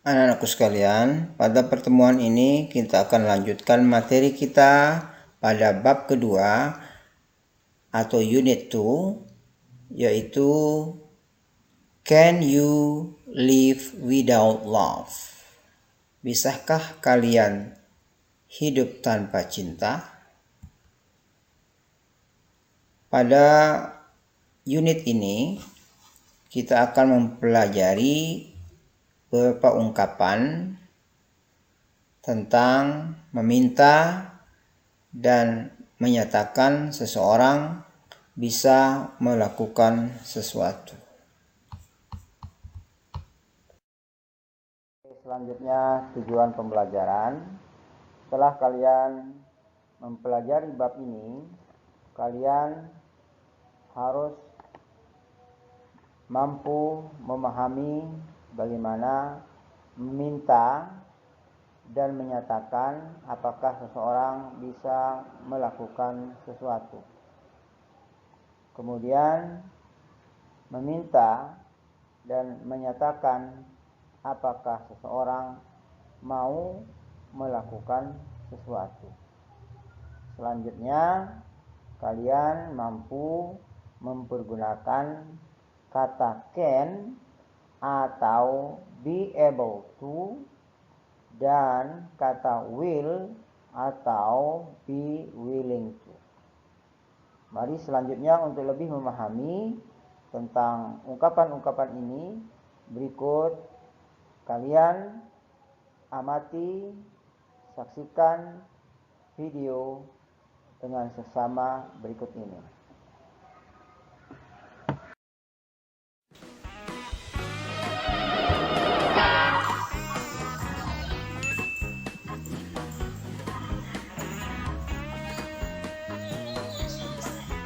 Anak-anakku sekalian, pada pertemuan ini kita akan lanjutkan materi kita pada bab kedua atau unit 2, yaitu Can you live without love? Bisakah kalian hidup tanpa cinta? Pada unit ini kita akan mempelajari beberapa ungkapan tentang meminta dan menyatakan seseorang bisa melakukan sesuatu. Selanjutnya tujuan pembelajaran. Setelah kalian mempelajari bab ini, kalian harus mampu memahami bagaimana meminta dan menyatakan apakah seseorang bisa melakukan sesuatu. Kemudian meminta dan menyatakan apakah seseorang mau melakukan sesuatu. Selanjutnya kalian mampu mempergunakan kata can atau be able to dan kata will atau be willing to. Mari selanjutnya untuk lebih memahami tentang ungkapan-ungkapan ini, berikut kalian amati, saksikan video dengan sesama berikut ini.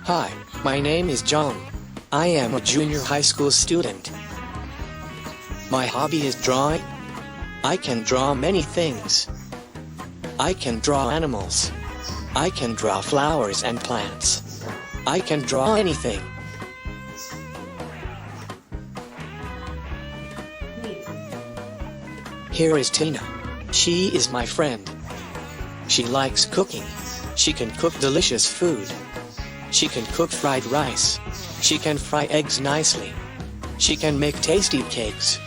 Hi, my name is John. I am a junior high school student. My hobby is drawing. I can draw many things. I can draw animals. I can draw flowers and plants. I can draw anything. Here is Tina. She is my friend. She likes cooking. She can cook delicious food. She can cook fried rice. She can fry eggs nicely. She can make tasty cakes.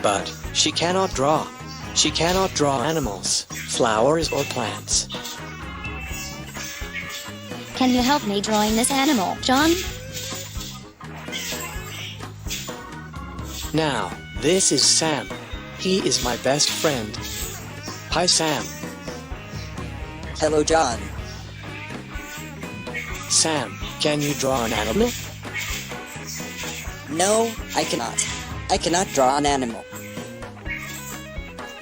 But she cannot draw. She cannot draw animals, flowers or plants. Can you help me drawing this animal, John? Now, this is Sam. He is my best friend. Hi, Sam. Hello, John. Sam, can you draw an animal? No, I cannot. I cannot draw an animal.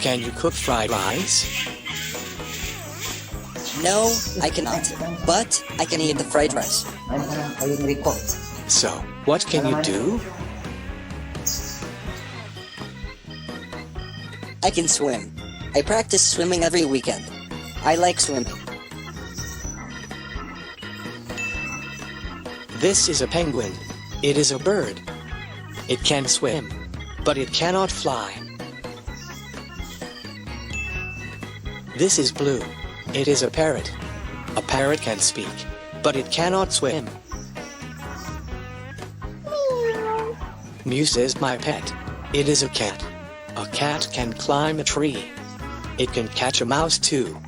Can you cook fried rice? No, I cannot. But I can eat the fried rice. So, what can you do? I can swim. I practice swimming every weekend. I like swimming. This is a penguin. It is a bird. It can swim, but it cannot fly. This is Blue. It is a parrot. A parrot can speak, but it cannot swim. Muse is my pet. It is a cat. A cat can climb a tree. It can catch a mouse too.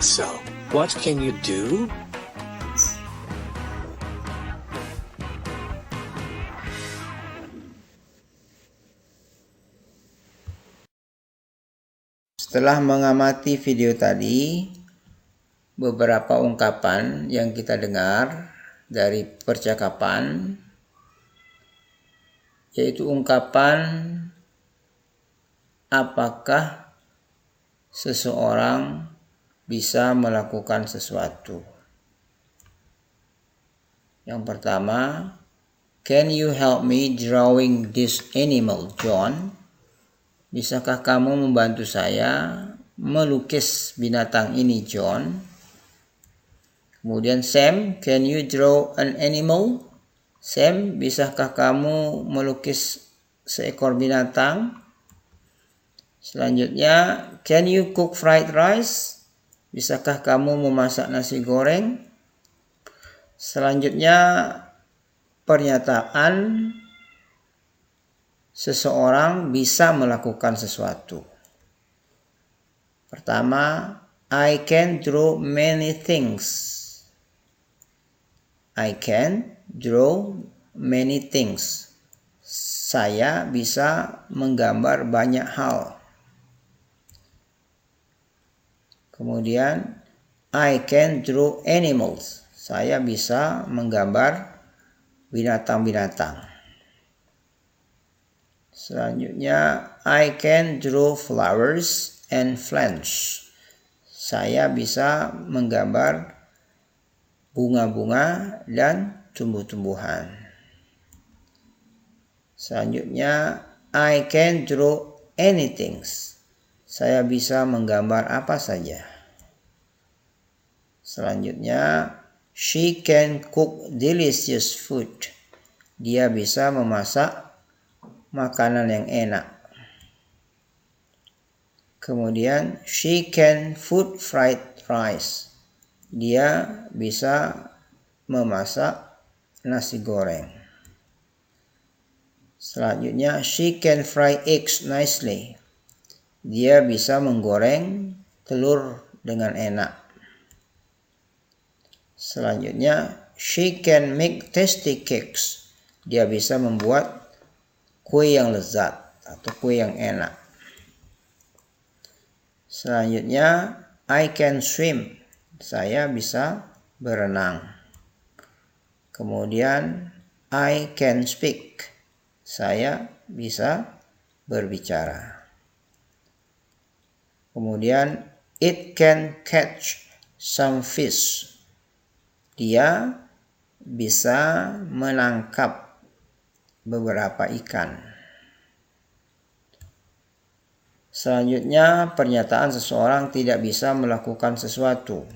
So, what can you do? Setelah mengamati video tadi, beberapa ungkapan yang kita dengar dari percakapan, yaitu ungkapan apakah seseorang bisa melakukan sesuatu. Yang pertama, can you help me drawing this animal, John? Bisakah kamu membantu saya melukis binatang ini, John? Kemudian Sam, can you draw an animal? Sam, bisakah kamu melukis seekor binatang. Selanjutnya, can you cook fried rice? Bisakah kamu memasak nasi goreng? Selanjutnya, pernyataan seseorang bisa melakukan sesuatu. Pertama, I can draw many things. I can draw many things. Saya bisa menggambar banyak hal. Kemudian, I can draw animals. Saya bisa menggambar binatang-binatang. Selanjutnya, I can draw flowers and plants. Saya bisa menggambar bunga-bunga dan tumbuh-tumbuhan. Selanjutnya, I can draw anything. Saya bisa menggambar apa saja. Selanjutnya, she can cook delicious food. Dia bisa memasak makanan yang enak. Kemudian, she can cook fried rice. Dia bisa memasak nasi goreng. Selanjutnya, she can fry eggs nicely. Dia bisa menggoreng telur dengan enak. Selanjutnya, she can make tasty cakes. Dia bisa membuat kue yang lezat atau kue yang enak. Selanjutnya, I can swim. Saya bisa berenang. Kemudian, I can speak. Saya bisa berbicara. Kemudian, it can catch some fish. Dia bisa menangkap beberapa ikan. Selanjutnya, pernyataan seseorang tidak bisa melakukan sesuatu.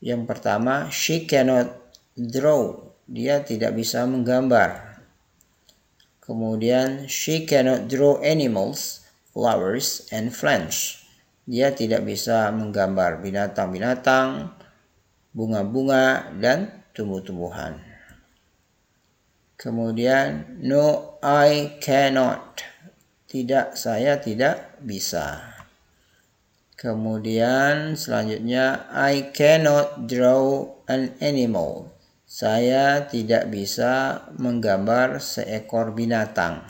Yang pertama, she cannot draw. Dia tidak bisa menggambar. Kemudian, she cannot draw animals, flowers, and plants. Dia tidak bisa menggambar binatang-binatang, bunga-bunga, dan tumbuh-tumbuhan. Kemudian, no, I cannot. Tidak, saya tidak bisa. Kemudian selanjutnya, I cannot draw an animal. Saya tidak bisa menggambar seekor binatang.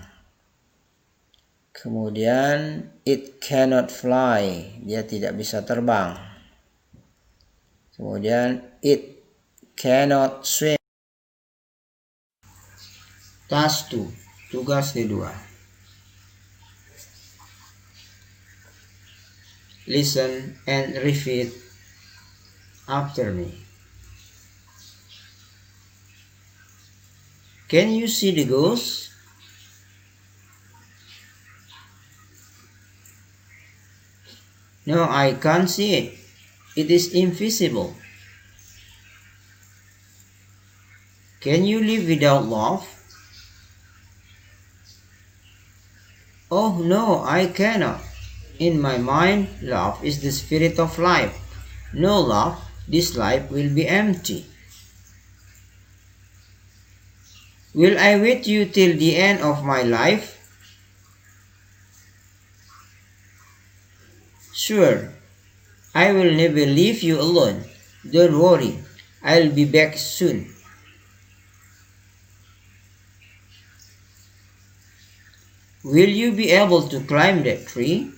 Kemudian, it cannot fly. Dia tidak bisa terbang. Kemudian, it cannot swim. Task 2. Tugas kedua. Listen and repeat after me. Can you see the ghost? No, I can't see it. It is invisible. Can you live without love? Oh no, I cannot. In my mind, love is the spirit of life. No love, this life will be empty. Will I wait you till the end of my life? Sure, I will never leave you alone. Don't worry, I'll be back soon. Will you be able to climb that tree?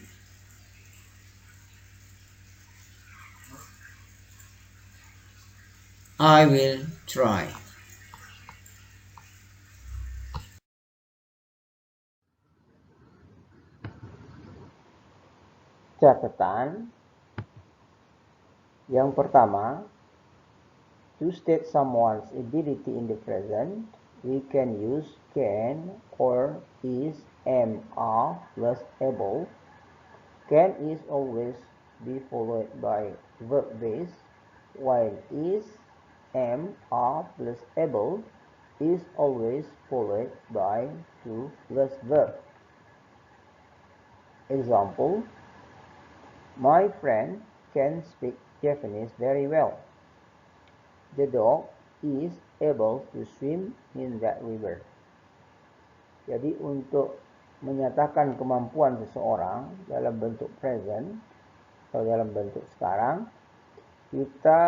I will try. Catatan. Yang pertama, to state someone's ability in the present, we can use can or is, am, are plus able. Can is always be followed by verb base, while is, am, are plus able is always followed by to plus verb. Example, my friend can speak Japanese very well. The dog is able to swim in that river. Jadi untuk menyatakan kemampuan seseorang dalam bentuk present atau dalam bentuk sekarang, kita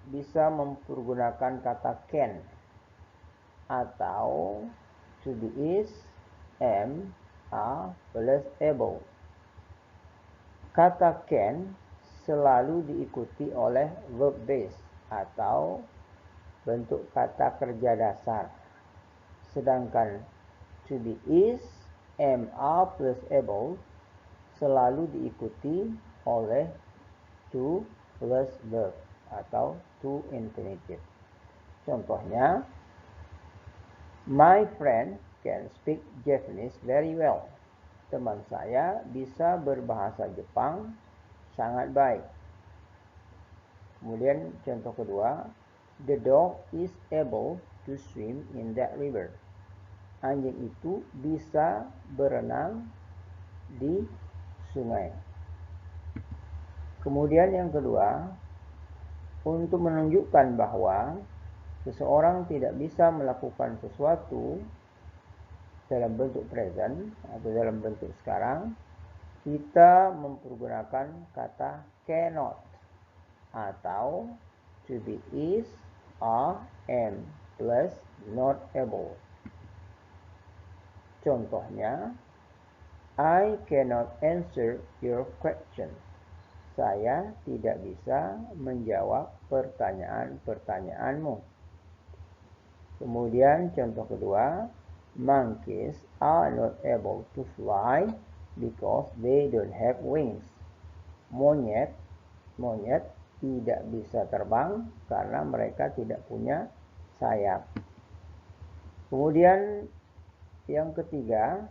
bisa mempergunakan kata can atau to be is, am, are plus able. Kata can selalu diikuti oleh verb base atau bentuk kata kerja dasar. Sedangkan to be is, am, are plus able selalu diikuti oleh to plus verb atau to infinitive. Contohnya, my friend can speak Japanese very well. Teman saya bisa berbahasa Jepang sangat baik. Kemudian contoh kedua, the dog is able to swim in that river. Anjing itu bisa berenang di sungai. Kemudian yang kedua, untuk menunjukkan bahwa seseorang tidak bisa melakukan sesuatu dalam bentuk present atau dalam bentuk sekarang, kita mempergunakan kata cannot atau to be is, are, am plus not able. Contohnya, I cannot answer your question. Saya tidak bisa menjawab pertanyaan-pertanyaanmu. Kemudian contoh kedua, monkeys are not able to fly because they don't have wings. Monyet tidak bisa terbang karena mereka tidak punya sayap. Kemudian yang ketiga,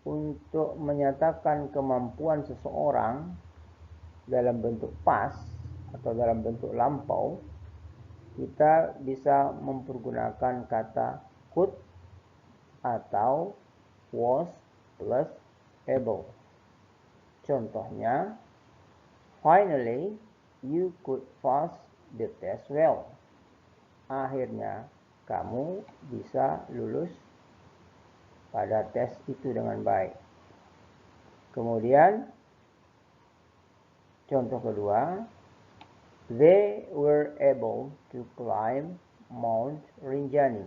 untuk menyatakan kemampuan seseorang dalam bentuk past atau dalam bentuk lampau, kita bisa mempergunakan kata could atau was plus able. Contohnya, finally you could pass the test well. Akhirnya kamu bisa lulus pada tes itu dengan baik. Kemudian contoh kedua, they were able to climb Mount Rinjani.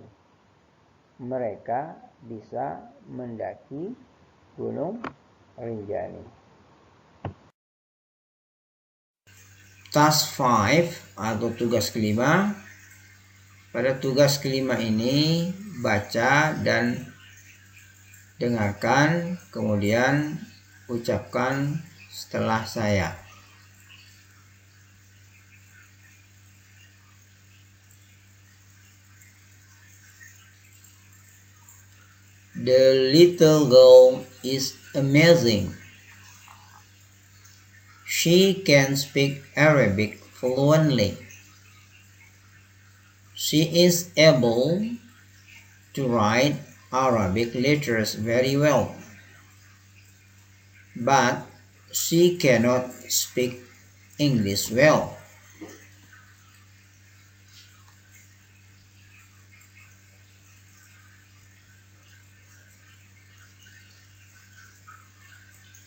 Mereka bisa mendaki Gunung Rinjani. Task 5 atau tugas kelima. Pada tugas kelima ini, baca dan dengarkan, kemudian ucapkan setelah saya. The little girl is amazing. She can speak Arabic fluently. She is able to write Arabic letters very well, but she cannot speak English well.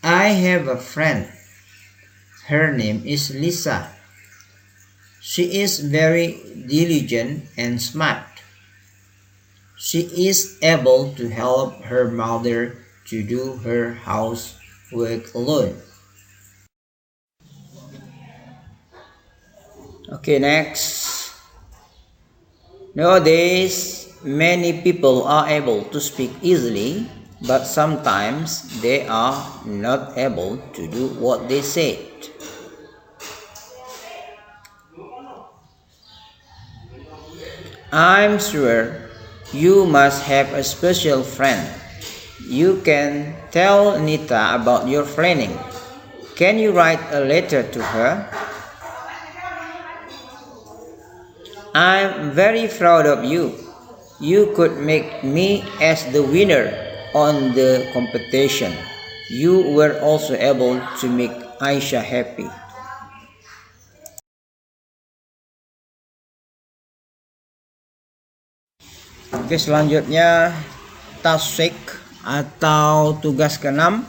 I have a friend. Her name is Lisa. She is very diligent and smart. She is able to help her mother to do her housework alone. Okay, next. Nowadays, many people are able to speak easily, but sometimes they are not able to do what they said. I'm sure you must have a special friend. You can tell Nita about your planning. Can you write a letter to her? I'm very proud of you. You could make me as the winner on the competition. You were also able to make Aisha happy. Oke, selanjutnya task 6 atau tugas ke-6.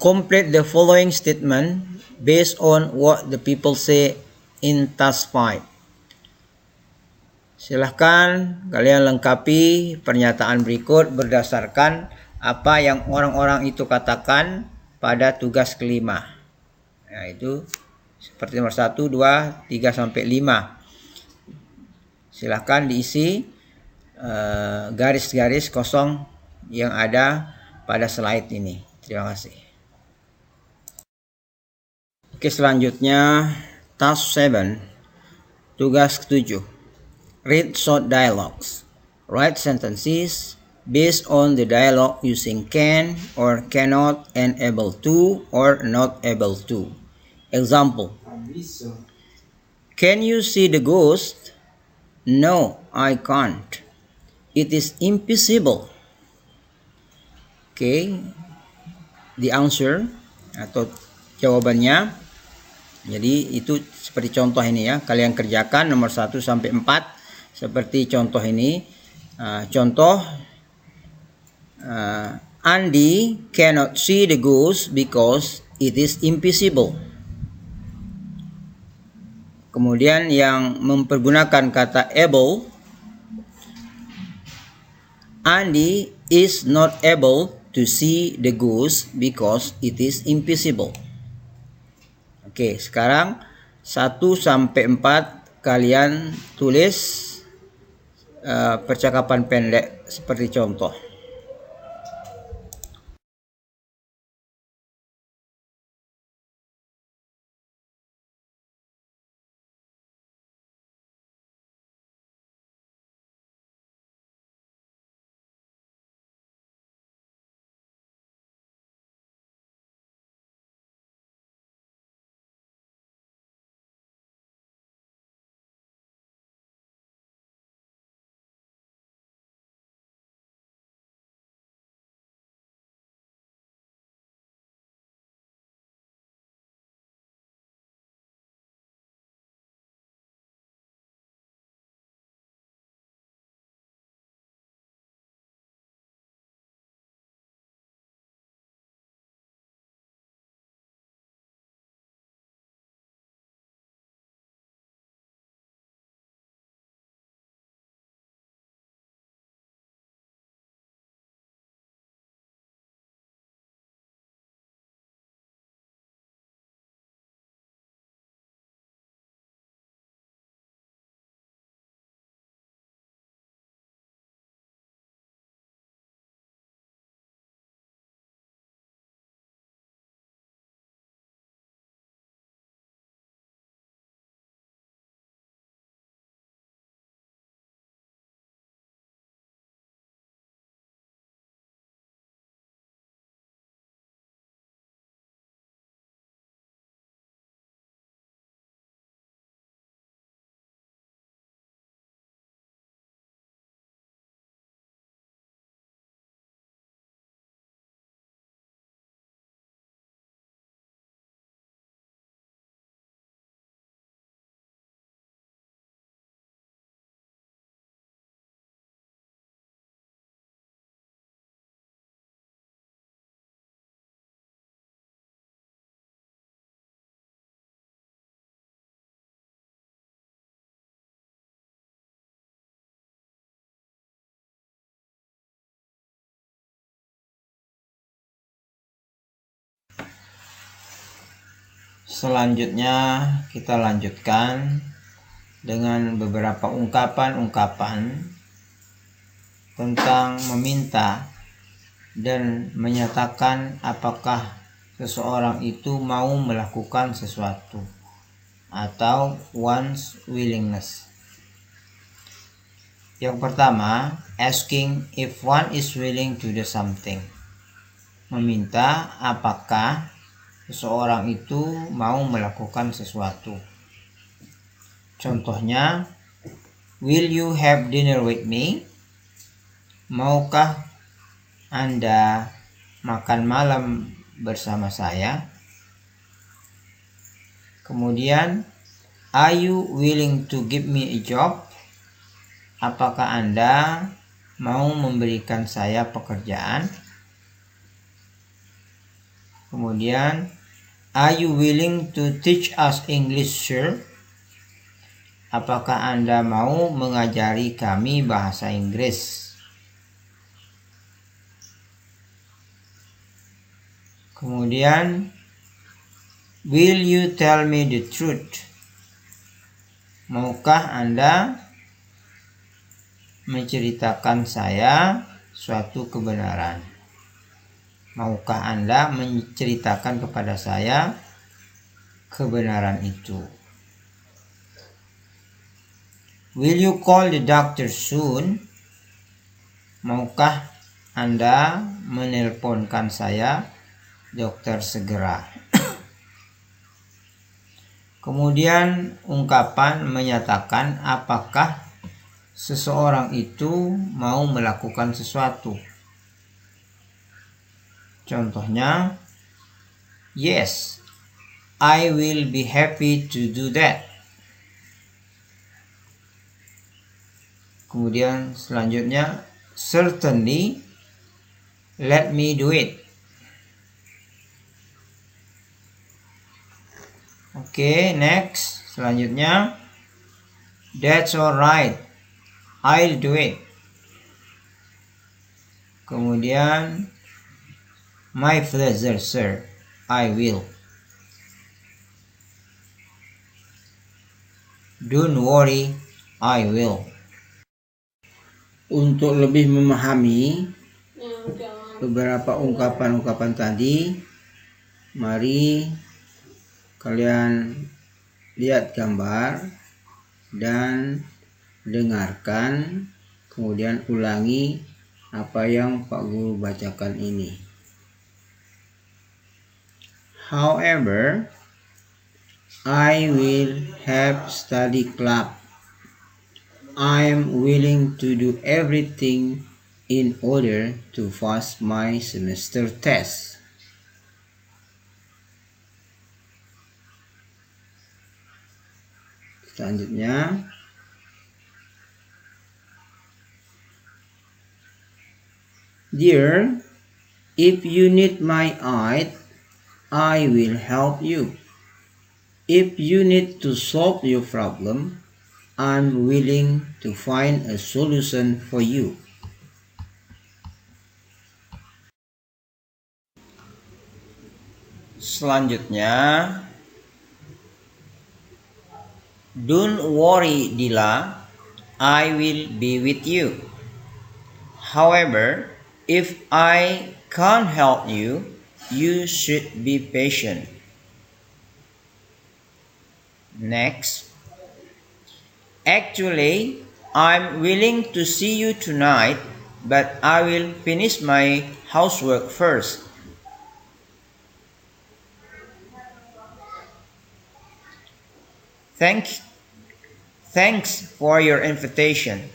Complete the following statement based on what the people say in task 5. Silahkan kalian lengkapi pernyataan berikut berdasarkan apa yang orang-orang itu katakan pada tugas kelima. Yaitu seperti nomor 1, 2, 3, sampai 5. Silahkan diisi garis-garis kosong yang ada pada slide ini. Terima kasih. Oke, selanjutnya task 7, tugas ke-7. Read short dialogues. Write sentences based on the dialogue using can or cannot and able to or not able to. Example: Can you see the ghost? No, I can't. It is impossible. Okay, the answer atau jawabannya. Jadi itu seperti contoh ini ya. Kalian kerjakan nomor 1 sampai 4 seperti contoh ini. Contoh, Andy cannot see the ghost because it is impossible. Kemudian yang mempergunakan kata able, Andy is not able to see the ghost because it is impossible. Oke, sekarang 1 sampai 4 kalian tulis percakapan pendek seperti contoh. Selanjutnya kita lanjutkan dengan beberapa ungkapan-ungkapan tentang meminta dan menyatakan apakah seseorang itu mau melakukan sesuatu atau one's willingness. Yang pertama, asking if one is willing to do something. Meminta apakah seseorang itu mau melakukan sesuatu. Contohnya, Will you have dinner with me? Maukah Anda makan malam bersama saya? Kemudian, are you willing to give me a job? Apakah Anda mau memberikan saya pekerjaan? Kemudian, are you willing to teach us English, sir? Apakah Anda mau mengajari kami bahasa Inggris? Kemudian, will you tell me the truth? Maukah Anda menceritakan saya suatu kebenaran? Maukah Anda menceritakan kepada saya kebenaran itu? Will you call the doctor soon? Maukah Anda menelponkan saya dokter segera? Kemudian ungkapan menyatakan apakah seseorang itu mau melakukan sesuatu. Contohnya, yes, I will be happy to do that. Kemudian selanjutnya, certainly, let me do it. Oke, next. Selanjutnya, that's alright, I'll do it. Kemudian, my pleasure, sir, I will. Don't worry, I will. Untuk lebih memahami beberapa ungkapan-ungkapan tadi, mari kalian lihat gambar dan dengarkan, kemudian ulangi apa yang Pak Guru bacakan ini. However, I will have study club. I am willing to do everything in order to pass my semester test. Selanjutnya, dear, if you need my aid, I will help you. If you need to solve your problem, I'm willing to find a solution for you. Selanjutnya, don't worry, Dila, I will be with you. However, if I can't help you, you should be patient. Next, actually, I'm willing to see you tonight, but I will finish my housework first. Thanks for your invitation.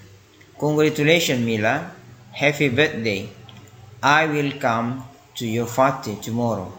Congratulations, Mila. Happy birthday. I will come to your party tomorrow.